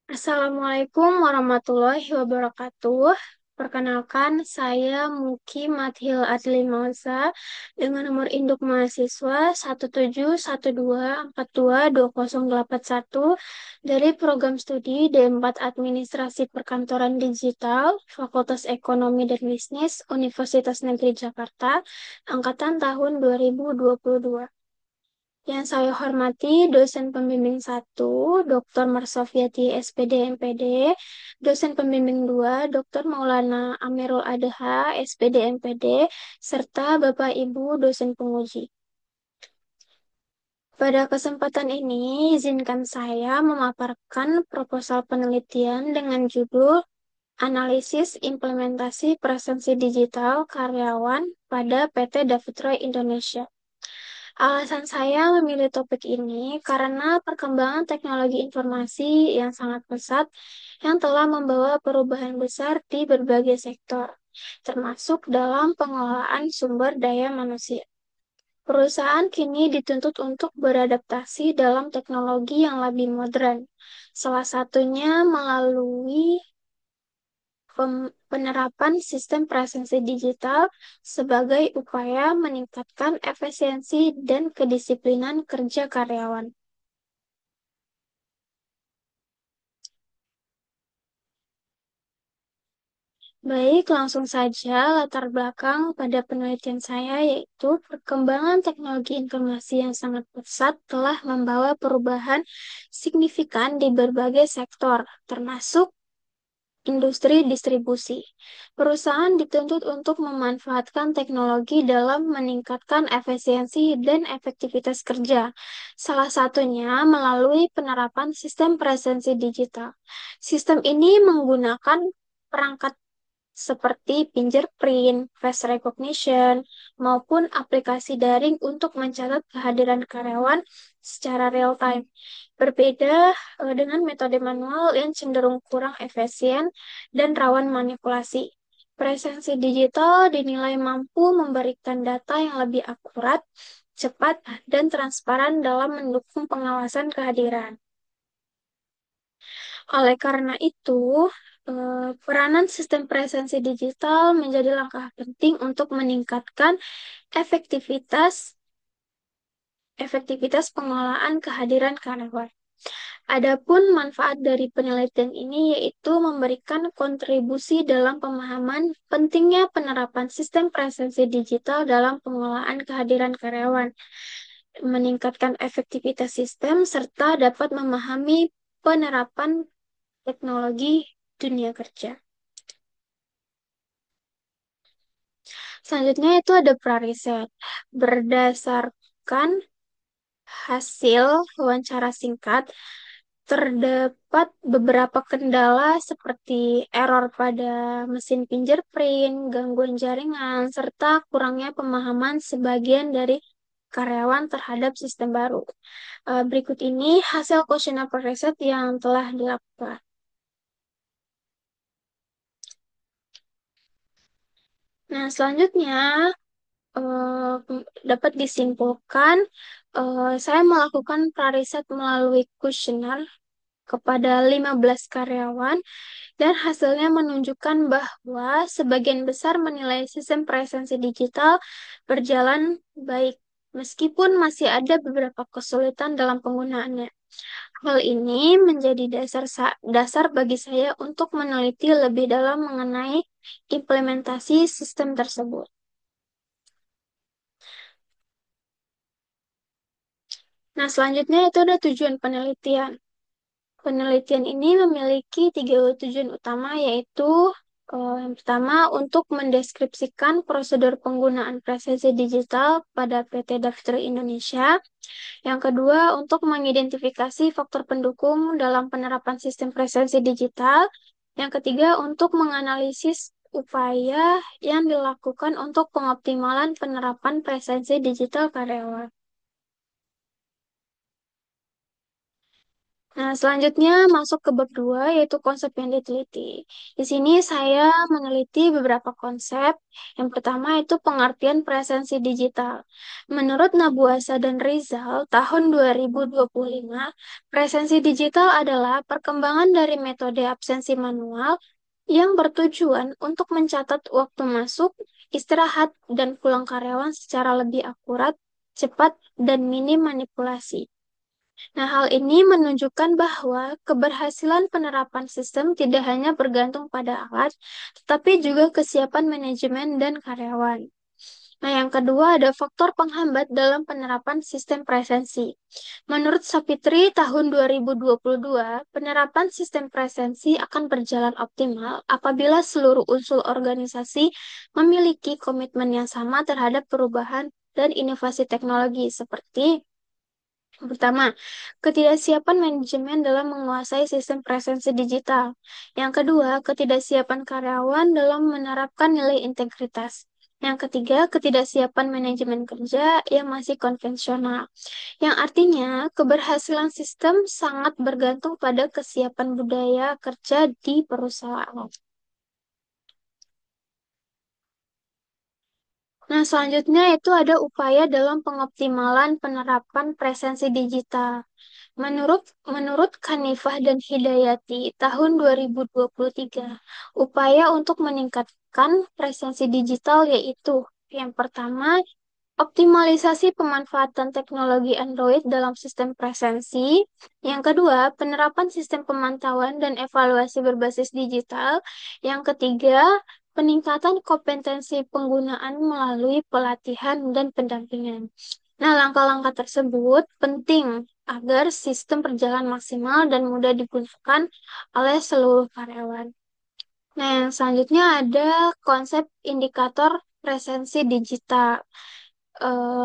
Assalamualaikum warahmatullahi wabarakatuh. Perkenalkan, saya Muki Mathil Adli Mauza dengan nomor induk mahasiswa 17124222081 dari program studi D4 Administrasi Perkantoran Digital, Fakultas Ekonomi dan Bisnis, Universitas Negeri Jakarta, angkatan tahun 2022. Yang saya hormati dosen pembimbing 1, Dr. Marsofiati SPD MPD, dosen pembimbing 2, Dr. Maulana Amirul Adha SPD MPD, serta Bapak Ibu dosen penguji. Pada kesempatan ini, izinkan saya memaparkan proposal penelitian dengan judul Analisis Implementasi Presensi Digital Karyawan pada PT Davitroy Indonesia. Alasan saya memilih topik ini karena perkembangan teknologi informasi yang sangat pesat yang telah membawa perubahan besar di berbagai sektor, termasuk dalam pengelolaan sumber daya manusia. Perusahaan kini dituntut untuk beradaptasi dalam teknologi yang lebih modern, salah satunya melalui penerapan sistem presensi digital sebagai upaya meningkatkan efisiensi dan kedisiplinan kerja karyawan. Baik, langsung saja latar belakang pada penelitian saya yaitu perkembangan teknologi informasi yang sangat pesat telah membawa perubahan signifikan di berbagai sektor, termasuk industri distribusi. Perusahaan dituntut untuk memanfaatkan teknologi dalam meningkatkan efisiensi dan efektivitas kerja, salah satunya melalui penerapan sistem presensi digital. Sistem ini menggunakan perangkat seperti fingerprint, face recognition, maupun aplikasi daring untuk mencatat kehadiran karyawan secara real time. Berbeda dengan metode manual yang cenderung kurang efisien dan rawan manipulasi. Presensi digital dinilai mampu memberikan data yang lebih akurat, cepat, dan transparan dalam mendukung pengawasan kehadiran. Oleh karena itu, peranan sistem presensi digital menjadi langkah penting untuk meningkatkan efektivitas efektivitas pengelolaan kehadiran karyawan. Adapun manfaat dari penelitian ini yaitu memberikan kontribusi dalam pemahaman pentingnya penerapan sistem presensi digital dalam pengelolaan kehadiran karyawan, meningkatkan efektivitas sistem, serta dapat memahami penerapan teknologi dunia kerja. Selanjutnya itu ada prariset. Berdasarkan hasil wawancara singkat, terdapat beberapa kendala seperti error pada mesin fingerprint, gangguan jaringan, serta kurangnya pemahaman sebagian dari karyawan terhadap sistem baru. Berikut ini hasil kuesioner riset yang telah dilakukan. Nah, selanjutnya eh, dapat disimpulkan, saya melakukan prariset melalui kuesioner kepada 15 karyawan dan hasilnya menunjukkan bahwa sebagian besar menilai sistem presensi digital berjalan baik meskipun masih ada beberapa kesulitan dalam penggunaannya. Hal ini menjadi dasar bagi saya untuk meneliti lebih dalam mengenai implementasi sistem tersebut. Nah, selanjutnya itu ada tujuan penelitian. Penelitian ini memiliki tiga tujuan utama, yaitu yang pertama untuk mendeskripsikan prosedur penggunaan presensi digital pada PT Daftar Indonesia. Yang kedua, untuk mengidentifikasi faktor pendukung dalam penerapan sistem presensi digital. Yang ketiga, untuk menganalisis upaya yang dilakukan untuk pengoptimalan penerapan presensi digital karyawan. Nah, selanjutnya masuk ke bab 2 yaitu konsep yang diteliti. Di sini saya meneliti beberapa konsep. Yang pertama itu pengertian presensi digital. Menurut Nabuasa dan Rizal, tahun 2025, presensi digital adalah perkembangan dari metode absensi manual yang bertujuan untuk mencatat waktu masuk, istirahat, dan pulang karyawan secara lebih akurat, cepat, dan minim manipulasi. Nah, hal ini menunjukkan bahwa keberhasilan penerapan sistem tidak hanya bergantung pada alat, tetapi juga kesiapan manajemen dan karyawan. Nah, yang kedua ada faktor penghambat dalam penerapan sistem presensi. Menurut Sapitri, tahun 2022, penerapan sistem presensi akan berjalan optimal apabila seluruh unsur organisasi memiliki komitmen yang sama terhadap perubahan dan inovasi teknologi seperti pertama, ketidaksiapan manajemen dalam menguasai sistem presensi digital. Yang kedua, ketidaksiapan karyawan dalam menerapkan nilai integritas. Yang ketiga, ketidaksiapan manajemen kerja yang masih konvensional. Yang artinya, keberhasilan sistem sangat bergantung pada kesiapan budaya kerja di perusahaan. Nah, selanjutnya itu ada upaya dalam pengoptimalan penerapan presensi digital. Menurut menurut Kanifah dan Hidayati, tahun 2023, upaya untuk meningkatkan presensi digital yaitu yang pertama, optimalisasi pemanfaatan teknologi Android dalam sistem presensi. Yang kedua, penerapan sistem pemantauan dan evaluasi berbasis digital. Yang ketiga, peningkatan kompetensi penggunaan melalui pelatihan dan pendampingan. Nah, langkah-langkah tersebut penting agar sistem berjalan maksimal dan mudah digunakan oleh seluruh karyawan. Nah, yang selanjutnya ada konsep indikator presensi digital.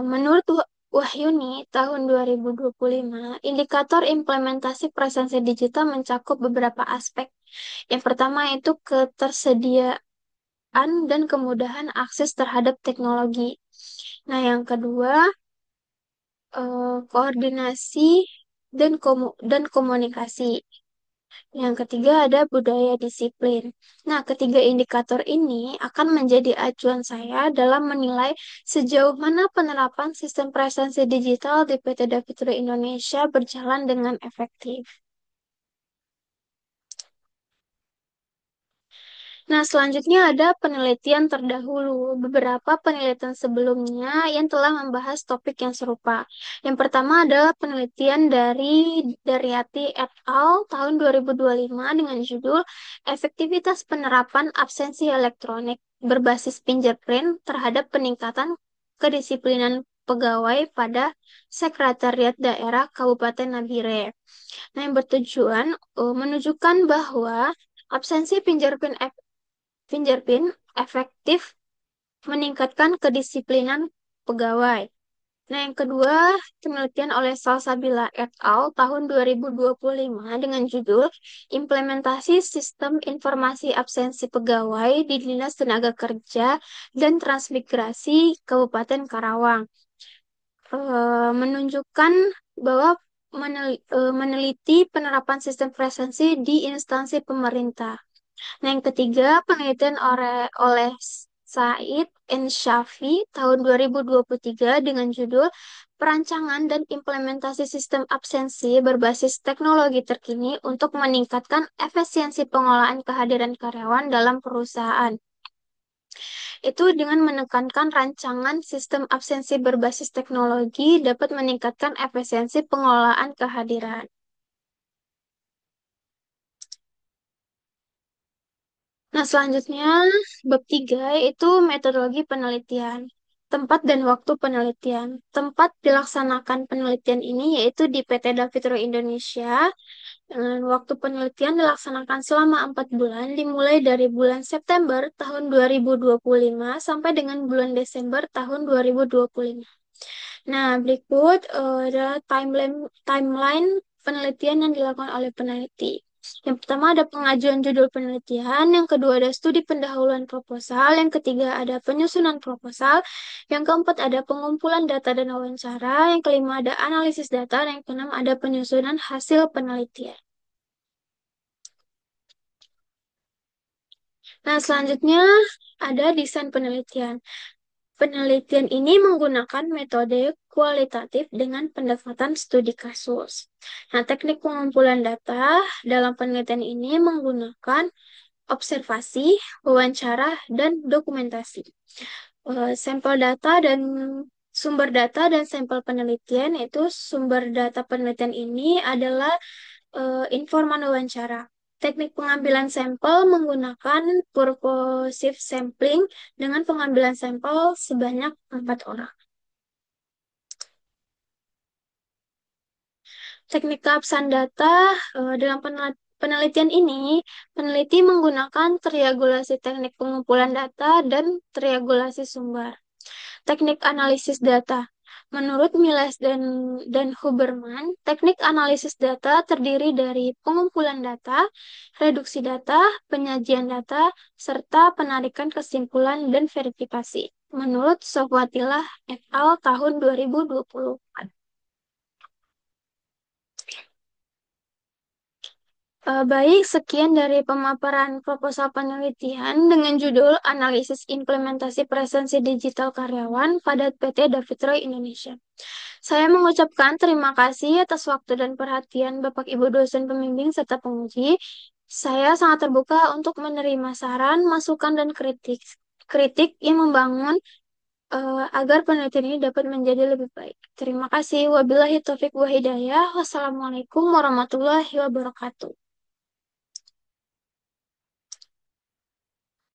Menurut Wahyuni tahun 2025, indikator implementasi presensi digital mencakup beberapa aspek. Yang pertama itu ketersediaan dan kemudahan akses terhadap teknologi. Nah, yang kedua, koordinasi dan komunikasi. Yang ketiga ada budaya disiplin. Nah, ketiga indikator ini akan menjadi acuan saya dalam menilai sejauh mana penerapan sistem presensi digital di PT Dapitri Indonesia berjalan dengan efektif. Nah, selanjutnya ada penelitian terdahulu. Beberapa penelitian sebelumnya yang telah membahas topik yang serupa. Yang pertama adalah penelitian dari Daryati et al. Tahun 2025 dengan judul Efektivitas Penerapan Absensi Elektronik Berbasis Fingerprint Terhadap Peningkatan Kedisiplinan Pegawai pada Sekretariat Daerah Kabupaten Nabire. Nah, yang bertujuan menunjukkan bahwa absensi fingerprint efektif meningkatkan kedisiplinan pegawai. Nah, yang kedua, penelitian oleh Salsabila et al. Tahun 2025 dengan judul Implementasi Sistem Informasi Absensi Pegawai di Dinas Tenaga Kerja dan Transmigrasi Kabupaten Karawang. Menunjukkan bahwa meneliti penerapan sistem presensi di instansi pemerintah. Nah, yang ketiga, penelitian oleh Said N. Shafi tahun 2023 dengan judul Perancangan dan Implementasi Sistem Absensi Berbasis Teknologi Terkini untuk Meningkatkan Efisiensi Pengolahan Kehadiran Karyawan dalam Perusahaan. Itu dengan menekankan rancangan sistem absensi berbasis teknologi dapat meningkatkan efisiensi pengolahan kehadiran. Nah, selanjutnya bab 3 yaitu metodologi penelitian. Tempat dan waktu penelitian. Tempat dilaksanakan penelitian ini yaitu di PT Davitro Indonesia. Dan waktu penelitian dilaksanakan selama 4 bulan, dimulai dari bulan September tahun 2025 sampai dengan bulan Desember tahun 2025. Nah, berikut adalah timeline penelitian yang dilakukan oleh peneliti. Yang pertama ada pengajuan judul penelitian, yang kedua ada studi pendahuluan proposal, yang ketiga ada penyusunan proposal, yang keempat ada pengumpulan data dan wawancara, yang kelima ada analisis data, dan yang keenam ada penyusunan hasil penelitian. Nah, selanjutnya ada desain penelitian. Penelitian ini menggunakan metode kualitatif dengan pendekatan studi kasus. Nah, teknik pengumpulan data dalam penelitian ini menggunakan observasi, wawancara, dan dokumentasi. Sampel data dan sumber data dan sampel penelitian, yaitu sumber data penelitian ini adalah informan wawancara. Teknik pengambilan sampel menggunakan purposive sampling dengan pengambilan sampel sebanyak 4 orang. Teknik keabsahan data dalam penelitian ini, peneliti menggunakan triangulasi teknik pengumpulan data dan triangulasi sumber. Teknik analisis data. Menurut Miles dan Huberman, teknik analisis data terdiri dari pengumpulan data, reduksi data, penyajian data, serta penarikan kesimpulan dan verifikasi. Menurut Sofwatilah et al. Tahun 2024. Baik, sekian dari pemaparan proposal penelitian dengan judul Analisis Implementasi Presensi Digital Karyawan pada PT David Roy Indonesia. Saya mengucapkan terima kasih atas waktu dan perhatian Bapak Ibu dosen pembimbing serta penguji. Saya sangat terbuka untuk menerima saran, masukan, dan kritik kritik yang membangun agar penelitian ini dapat menjadi lebih baik. Terima kasih. Wabillahi taufiq wa hidayah. Wassalamualaikum warahmatullahi wabarakatuh.